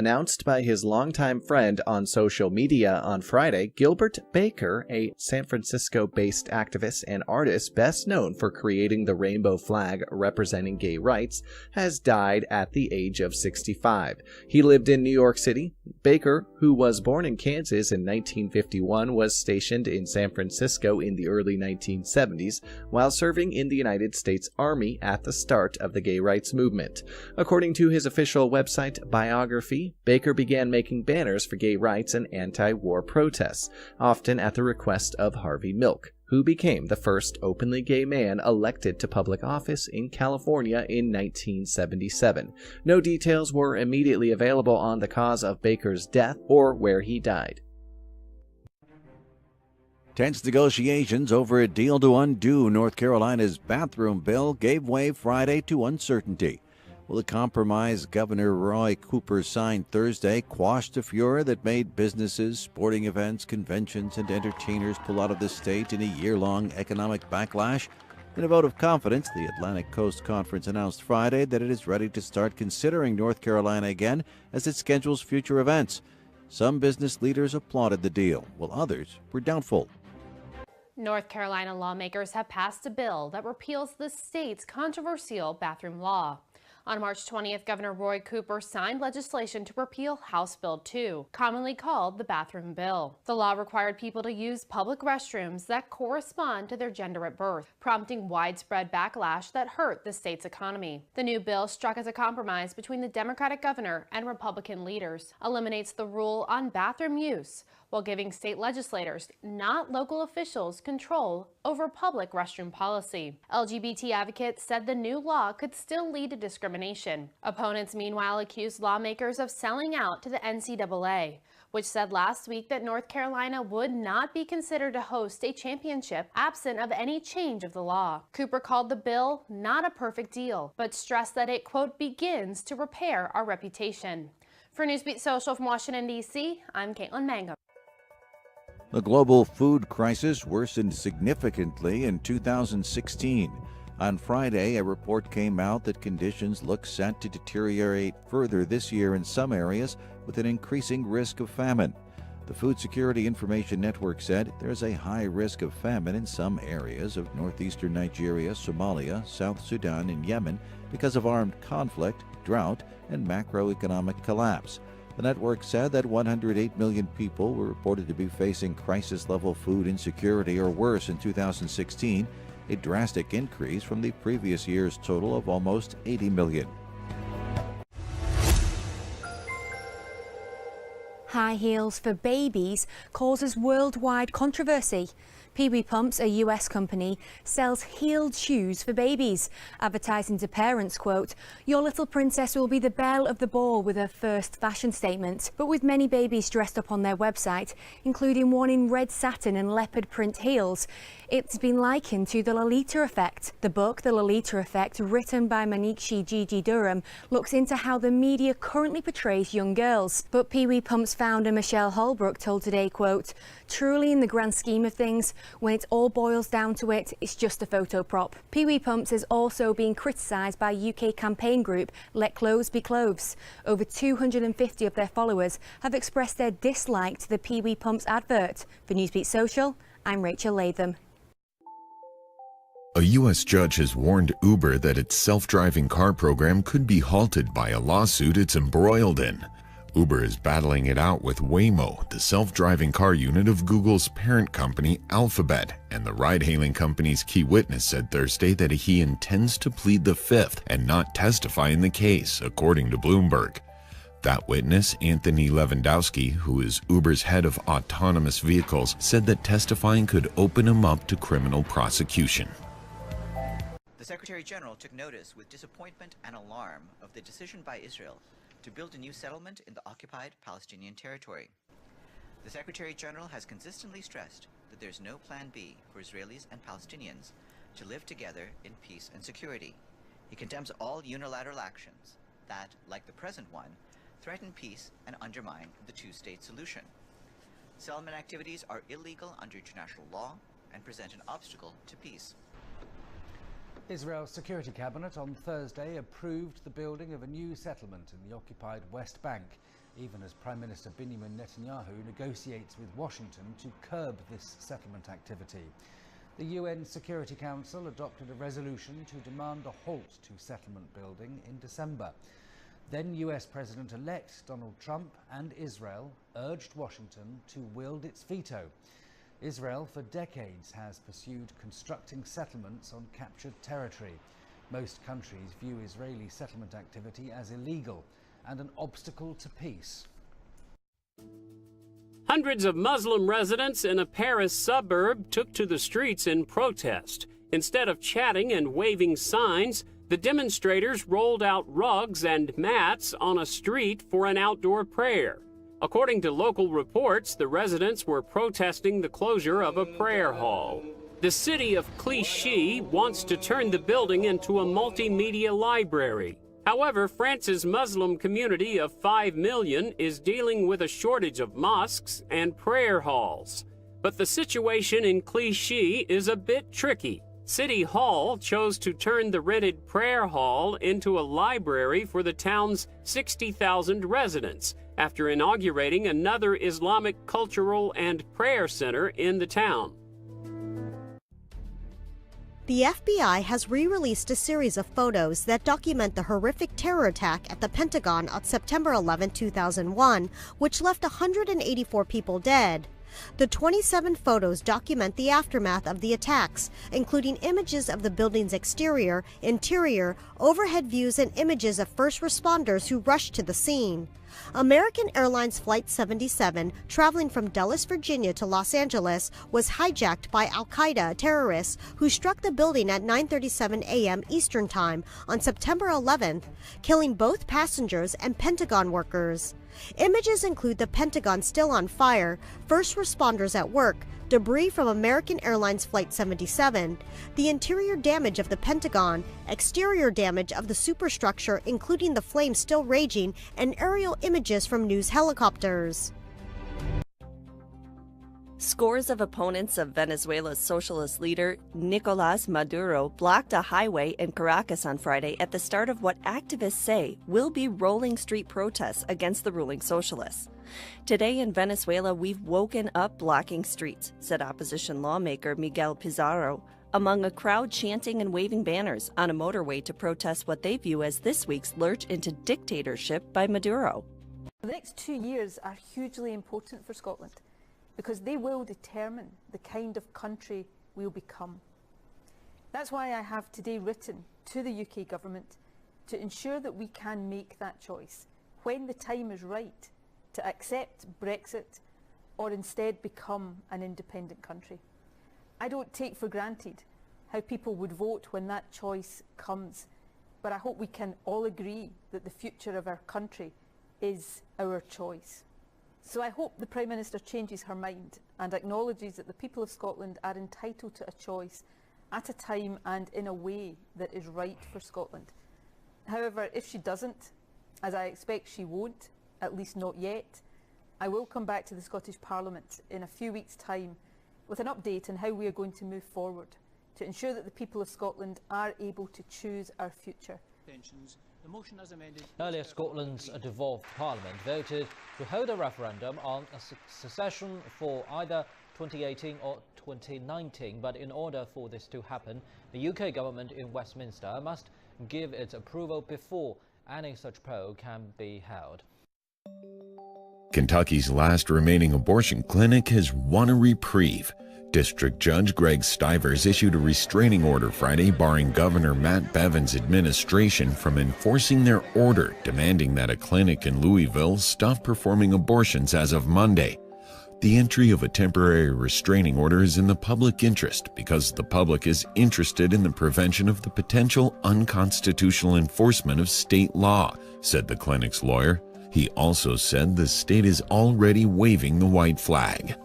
Announced by his longtime friend on social media on Friday, Gilbert Baker, a San Francisco-based activist and artist best known for creating the rainbow flag representing gay rights, has died at the age of 65. He lived in New York City. Baker, who was born in Kansas in 1951, was stationed in San Francisco in the early 1970s while serving in the United States Army at the start of the gay rights movement. According to his official website biography, Baker began making banners for gay rights and anti-war protests, often at the request of Harvey Milk, who became the first openly gay man elected to public office in California in 1977. No details were immediately available on the cause of Baker's death or where he died. Tense negotiations over a deal to undo North Carolina's bathroom bill gave way Friday to uncertainty. Will the compromise Governor Roy Cooper signed Thursday quash the furor that made businesses, sporting events, conventions, and entertainers pull out of the state in a year-long economic backlash? In a vote of confidence, the Atlantic Coast Conference announced Friday that it is ready to start considering North Carolina again as it schedules future events. Some business leaders applauded the deal, while others were doubtful. North Carolina lawmakers have passed a bill that repeals the state's controversial bathroom law. On March 20th, Governor Roy Cooper signed legislation to repeal House Bill 2, commonly called the bathroom bill. The law required people to use public restrooms that correspond to their gender at birth, prompting widespread backlash that hurt the state's economy. The new bill, struck as a compromise between the Democratic governor and Republican leaders, eliminates the rule on bathroom use, while giving state legislators, not local officials, control over public restroom policy. LGBT advocates said the new law could still lead to discrimination. Opponents, meanwhile, accused lawmakers of selling out to the NCAA, which said last week that North Carolina would not be considered to host a championship absent of any change of the law. Cooper called the bill not a perfect deal, but stressed that it, quote, begins to repair our reputation. For Newsbeat Social from Washington, D.C., I'm Caitlin Mangum. The global food crisis worsened significantly in 2016. On Friday, a report came out that conditions look set to deteriorate further this year in some areas, with an increasing risk of famine. The Food Security Information Network said there's a high risk of famine in some areas of northeastern Nigeria, Somalia, South Sudan, and Yemen because of armed conflict, drought, and macroeconomic collapse. The network said that 108 million people were reported to be facing crisis-level food insecurity or worse in 2016, a drastic increase from the previous year's total of almost 80 million. High heels for babies causes worldwide controversy. Pee-wee Pumps, a US company, sells heeled shoes for babies, advertising to parents, quote, "Your little princess will be the belle of the ball with her first fashion statement." But with many babies dressed up on their website, including one in red satin and leopard print heels, it's been likened to the Lolita Effect. The book, The Lolita Effect, written by Manickshi Gigi Durham, looks into how the media currently portrays young girls. But Pee-wee Pumps founder Michelle Holbrook told Today, quote, "Truly, in the grand scheme of things, when it all boils down to it, it's just a photo prop." Pee-wee Pumps is also being criticised by UK campaign group Let Clothes Be Clothes. Over 250 of their followers have expressed their dislike to the Pee-wee Pumps advert. For Newsbeat Social, I'm Rachel Latham. A U.S. judge has warned Uber that its self-driving car program could be halted by a lawsuit it's embroiled in. Uber is battling it out with Waymo, the self-driving car unit of Google's parent company Alphabet, and the ride-hailing company's key witness said Thursday that he intends to plead the fifth and not testify in the case, according to Bloomberg. That witness, Anthony Lewandowski, who is Uber's head of autonomous vehicles, said that testifying could open him up to criminal prosecution. The Secretary General took notice with disappointment and alarm of the decision by Israel to build a new settlement in the occupied Palestinian territory. The Secretary General has consistently stressed that there's no plan B for Israelis and Palestinians to live together in peace and security. He condemns all unilateral actions that, like the present one, threaten peace and undermine the two-state solution. Settlement activities are illegal under international law and present an obstacle to peace. Israel's Security Cabinet on Thursday approved the building of a new settlement in the occupied West Bank. even as Prime Minister Benjamin Netanyahu negotiates with Washington to curb this settlement activity. The UN Security Council adopted a resolution to demand a halt to settlement building in December. Then US President-elect Donald Trump and Israel urged Washington to wield its veto. Israel for decades has pursued constructing settlements on captured territory. Most countries view Israeli settlement activity as illegal and an obstacle to peace. Hundreds of Muslim residents in a Paris suburb took to the streets in protest. Instead of chatting and waving signs, the demonstrators rolled out rugs and mats on a street for an outdoor prayer. According to local reports, the residents were protesting the closure of a prayer hall. The city of Clichy wants to turn the building into a multimedia library. However, France's Muslim community of 5 million is dealing with a shortage of mosques and prayer halls. But the situation in Clichy is a bit tricky. City Hall chose to turn the rented prayer hall into a library for the town's 60,000 residents after inaugurating another Islamic cultural and prayer center in the town. The FBI has re-released a series of photos that document the horrific terror attack at the Pentagon on September 11, 2001, which left 184 people dead. The 27 photos document the aftermath of the attacks, including images of the building's exterior, interior, overhead views, and images of first responders who rushed to the scene. American Airlines Flight 77, traveling from Dulles, Virginia to Los Angeles, was hijacked by Al-Qaeda terrorists who struck the building at 9:37 a.m. Eastern Time on September 11th, killing both passengers and Pentagon workers. Images include the Pentagon still on fire, first responders at work, debris from American Airlines Flight 77, the interior damage of the Pentagon, exterior damage of the superstructure including the flames still raging, and aerial images from news helicopters. Scores of opponents of Venezuela's socialist leader Nicolás Maduro blocked a highway in Caracas on Friday at the start of what activists say will be rolling street protests against the ruling socialists. Today in Venezuela, we've woken up blocking streets, said opposition lawmaker Miguel Pizarro, among a crowd chanting and waving banners on a motorway to protest what they view as this week's lurch into dictatorship by Maduro. The next 2 years are hugely important for Scotland, because they will determine the kind of country we'll become. That's why I have today written to the UK government to ensure that we can make that choice when the time is right to accept Brexit or instead become an independent country. I don't take for granted how people would vote when that choice comes, but I hope we can all agree that the future of our country is our choice. So I hope the Prime Minister changes her mind and acknowledges that the people of Scotland are entitled to a choice at a time and in a way that is right for Scotland. However, if she doesn't, as I expect she won't, at least not yet, I will come back to the Scottish Parliament in a few weeks' time with an update on how we are going to move forward to ensure that the people of Scotland are able to choose our future. Earlier, Scotland's devolved Parliament voted to hold a referendum on secession for either 2018 or 2019, but in order for this to happen, the UK government in Westminster must give its approval before any such poll can be held. Kentucky's last remaining abortion clinic has won a reprieve. District Judge Greg Stivers issued a restraining order Friday barring Governor Matt Bevin's administration from enforcing their order, demanding that a clinic in Louisville stop performing abortions as of Monday. The entry of a temporary restraining order is in the public interest because the public is interested in the prevention of the potential unconstitutional enforcement of state law, said the clinic's lawyer. He also said the state is already waving the white flag.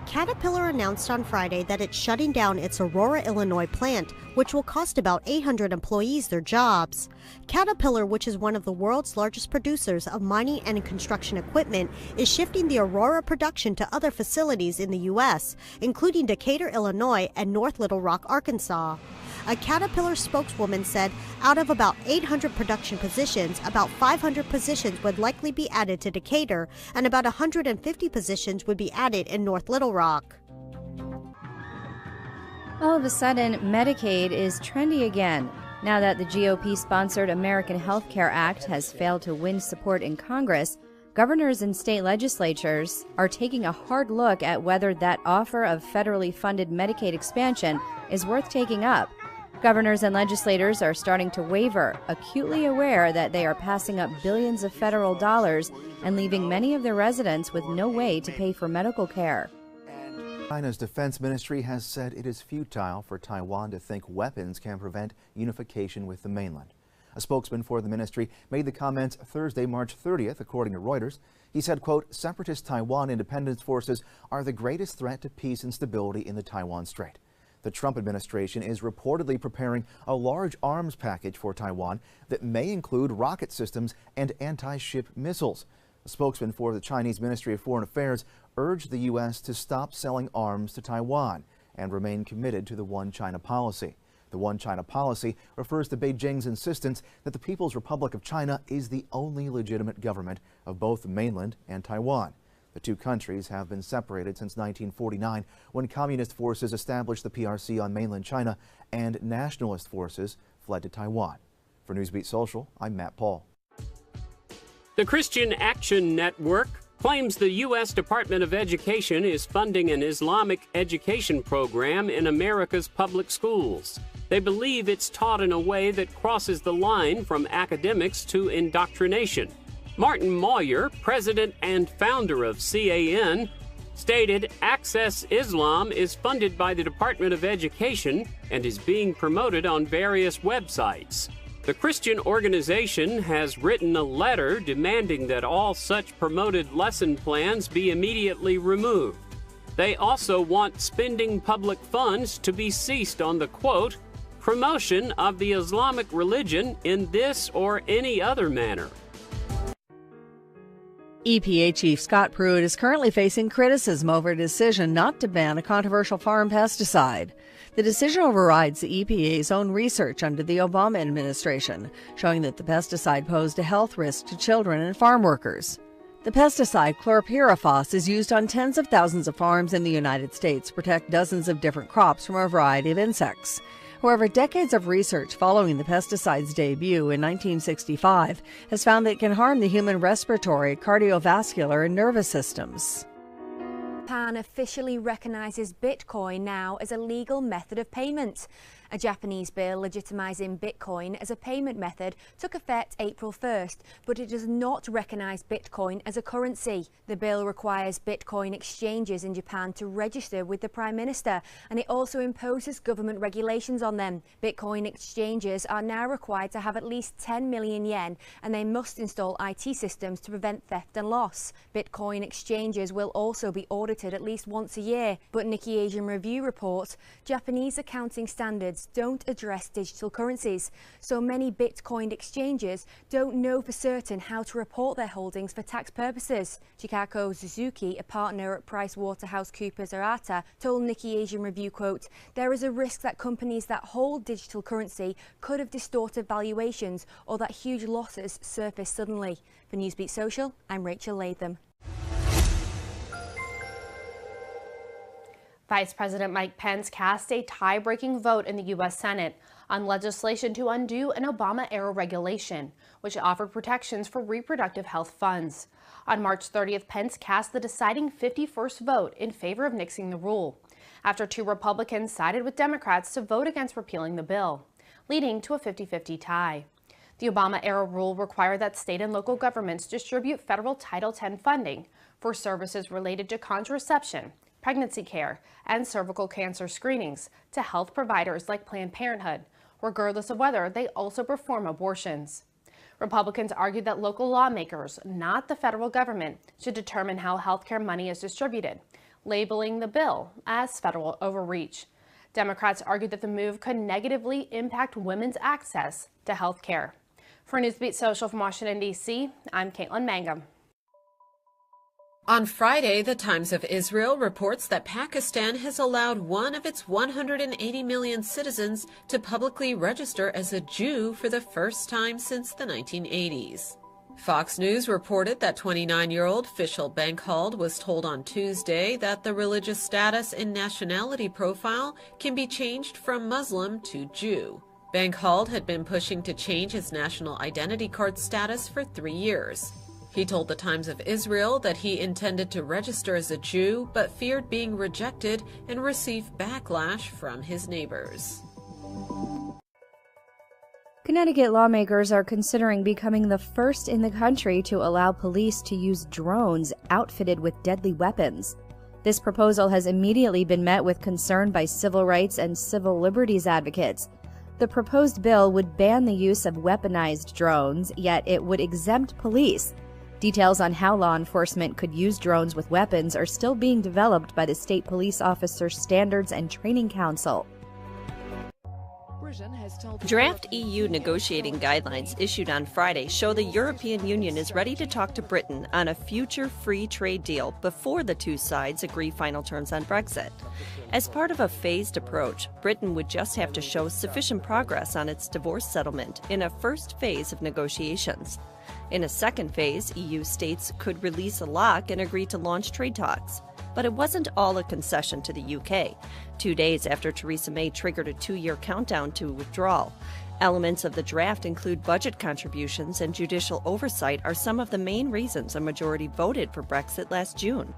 Caterpillar announced on Friday that it's shutting down its Aurora, Illinois plant, which will cost about 800 employees their jobs. Caterpillar, which is one of the world's largest producers of mining and construction equipment, is shifting the Aurora production to other facilities in the U.S., including Decatur, Illinois, and North Little Rock, Arkansas. A Caterpillar spokeswoman said out of about 800 production positions, about 500 positions would likely be added to Decatur, and about 150 positions would be added in North Little Rock. All of a sudden, Medicaid is trendy again. Now that the GOP-sponsored American Health Care Act has failed to win support in Congress, governors and state legislatures are taking a hard look at whether that offer of federally funded Medicaid expansion is worth taking up. Governors and legislators are starting to waver, acutely aware that they are passing up billions of federal dollars and leaving many of their residents with no way to pay for medical care. China's defense ministry has said it is futile for Taiwan to think weapons can prevent unification with the mainland. A spokesman for the ministry made the comments Thursday, March 30th, according to Reuters. He said, quote, "Separatist Taiwan independence forces are the greatest threat to peace and stability in the Taiwan Strait." The Trump administration is reportedly preparing a large arms package for Taiwan that may include rocket systems and anti-ship missiles. A spokesman for the Chinese Ministry of Foreign Affairs urged the U.S. to stop selling arms to Taiwan and remain committed to the One China policy. The One China policy refers to Beijing's insistence that the People's Republic of China is the only legitimate government of both the mainland and Taiwan. The two countries have been separated since 1949, when communist forces established the PRC on mainland China and nationalist forces fled to Taiwan. For Newsbeat Social, I'm Matt Paul. The Christian Action Network claims the U.S. Department of Education is funding an Islamic education program in America's public schools. They believe it's taught in a way that crosses the line from academics to indoctrination. Martin Moyer, president and founder of CAN, stated Access Islam is funded by the Department of Education and is being promoted on various websites. The Christian organization has written a letter demanding that all such promoted lesson plans be immediately removed. They also want spending public funds to be ceased on the, quote, promotion of the Islamic religion in this or any other manner. EPA Chief Scott Pruitt is currently facing criticism over a decision not to ban a controversial farm pesticide. The decision overrides the EPA's own research under the Obama administration, showing that the pesticide posed a health risk to children and farm workers. The pesticide chlorpyrifos is used on tens of thousands of farms in the United States to protect dozens of different crops from a variety of insects. However, decades of research following the pesticide's debut in 1965 has found that it can harm the human respiratory, cardiovascular, and nervous systems. Japan officially recognizes Bitcoin now as a legal method of payment. A Japanese bill legitimizing Bitcoin as a payment method took effect April 1st, but it does not recognize Bitcoin as a currency. The bill requires Bitcoin exchanges in Japan to register with the Prime Minister, and it also imposes government regulations on them. Bitcoin exchanges are now required to have at least 10 million yen, and they must install IT systems to prevent theft and loss. Bitcoin exchanges will also be audited at least once a year, but Nikkei Asian Review reports Japanese accounting standards don't address digital currencies, so many Bitcoin exchanges don't know for certain how to report their holdings for tax purposes. Chikako Suzuki, a partner at PricewaterhouseCoopers Arata, told Nikkei Asian Review, quote, "There is a risk that companies that hold digital currency could have distorted valuations or that huge losses surface suddenly." For Newsbeat Social, I'm Rachel Latham. Vice President Mike Pence cast a tie-breaking vote in the U.S. Senate on legislation to undo an Obama-era regulation, which offered protections for reproductive health funds. On March 30th, Pence cast the deciding 51st vote in favor of nixing the rule, after two Republicans sided with Democrats to vote against repealing the bill, leading to a 50-50 tie. The Obama-era rule required that state and local governments distribute federal Title X funding for services related to contraception, pregnancy care, and cervical cancer screenings to health providers like Planned Parenthood, regardless of whether they also perform abortions. Republicans argued that local lawmakers, not the federal government, should determine how healthcare money is distributed, labeling the bill as federal overreach. Democrats argued that the move could negatively impact women's access to healthcare. For Newsbeat Social from Washington, D.C., I'm Caitlin Mangum. On Friday, the Times of Israel reports that Pakistan has allowed one of its 180 million citizens to publicly register as a Jew for the first time since the 1980s. Fox News reported that 29-year-old Fishel Bankhold was told on Tuesday that the religious status and nationality profile can be changed from Muslim to Jew. Bankhold had been pushing to change his national identity card status for 3 years. He told the Times of Israel that he intended to register as a Jew, but feared being rejected and receive backlash from his neighbors. Connecticut lawmakers are considering becoming the first in the country to allow police to use drones outfitted with deadly weapons. This proposal has immediately been met with concern by civil rights and civil liberties advocates. The proposed bill would ban the use of weaponized drones, yet it would exempt police. Details on how law enforcement could use drones with weapons are still being developed by the State Police Officer Standards and Training Council. Draft EU negotiating guidelines issued on Friday show the European Union is ready to talk to Britain on a future free trade deal before the two sides agree final terms on Brexit. As part of a phased approach, Britain would just have to show sufficient progress on its divorce settlement in a first phase of negotiations. In a second phase, EU states could release a lock and agree to launch trade talks. But it wasn't all a concession to the UK. 2 days after Theresa May triggered a 2-year countdown to withdrawal. Elements of the draft include budget contributions and judicial oversight are some of the main reasons a majority voted for Brexit last June.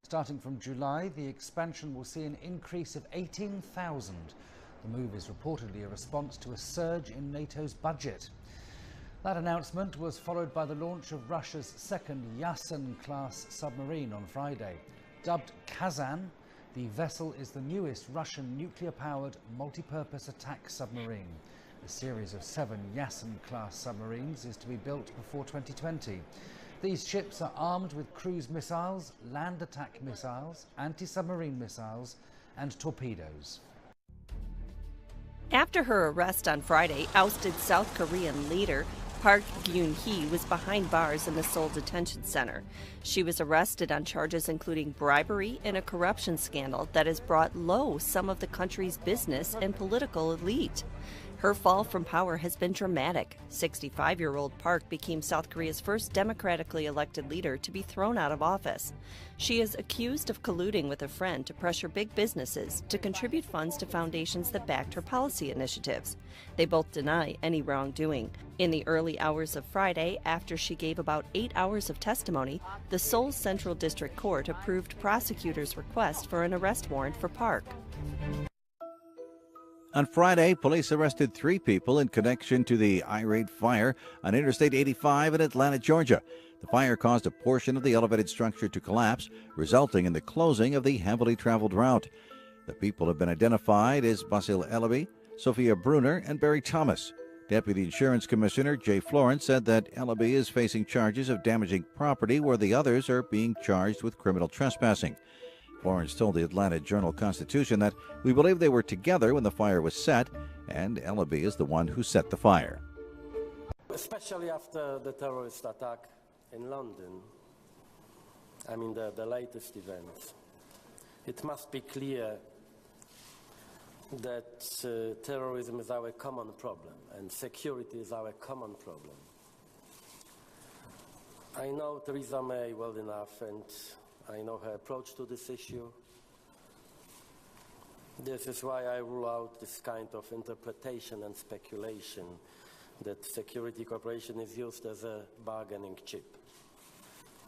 Starting from July, the expansion will see an increase of 18,000. The move is reportedly a response to a surge in NATO's budget. That announcement was followed by the launch of Russia's second Yasen-class submarine on Friday. Dubbed Kazan, the vessel is the newest Russian nuclear-powered multi-purpose attack submarine. A series of 7 Yasen-class submarines is to be built before 2020. These ships are armed with cruise missiles, land attack missiles, anti-submarine missiles, and torpedoes. After her arrest on Friday, ousted South Korean leader Park Geun-hye was behind bars in the Seoul Detention Center. She was arrested on charges including bribery and a corruption scandal that has brought low some of the country's business and political elite. Her fall from power has been dramatic. 65-year-old Park became South Korea's first democratically elected leader to be thrown out of office. She is accused of colluding with a friend to pressure big businesses to contribute funds to foundations that backed her policy initiatives. They both deny any wrongdoing. In the early hours of Friday, after she gave about 8 hours of testimony, the Seoul Central District Court approved prosecutors' request for an arrest warrant for Park. On Friday, police arrested 3 people in connection to the irate fire on Interstate 85 in Atlanta, Georgia. The fire caused a portion of the elevated structure to collapse, resulting in the closing of the heavily traveled route. The people have been identified as Basil Ellaby, Sophia Bruner, and Barry Thomas. Deputy Insurance Commissioner Jay Florence said that Ellaby is facing charges of damaging property, where the others are being charged with criminal trespassing. Florence told the Atlanta Journal-Constitution that we believe they were together when the fire was set, and Ellaby is the one who set the fire. Especially after the terrorist attack in London, the latest events, it must be clear that terrorism is our common problem and security is our common problem. I know Theresa May well enough, and I know her approach to this issue. This is why I rule out this kind of interpretation and speculation that security cooperation is used as a bargaining chip.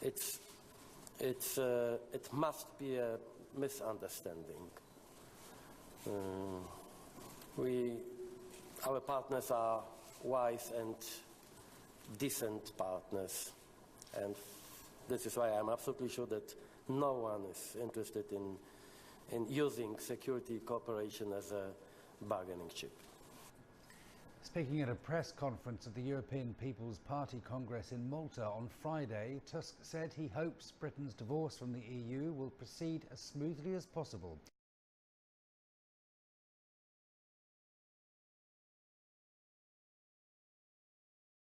It must be a misunderstanding. Our partners are wise and decent partners, and this is why I'm absolutely sure that no one is interested in using security cooperation as a bargaining chip. Speaking at a press conference at the European People's Party Congress in Malta on Friday, Tusk said he hopes Britain's divorce from the EU will proceed as smoothly as possible.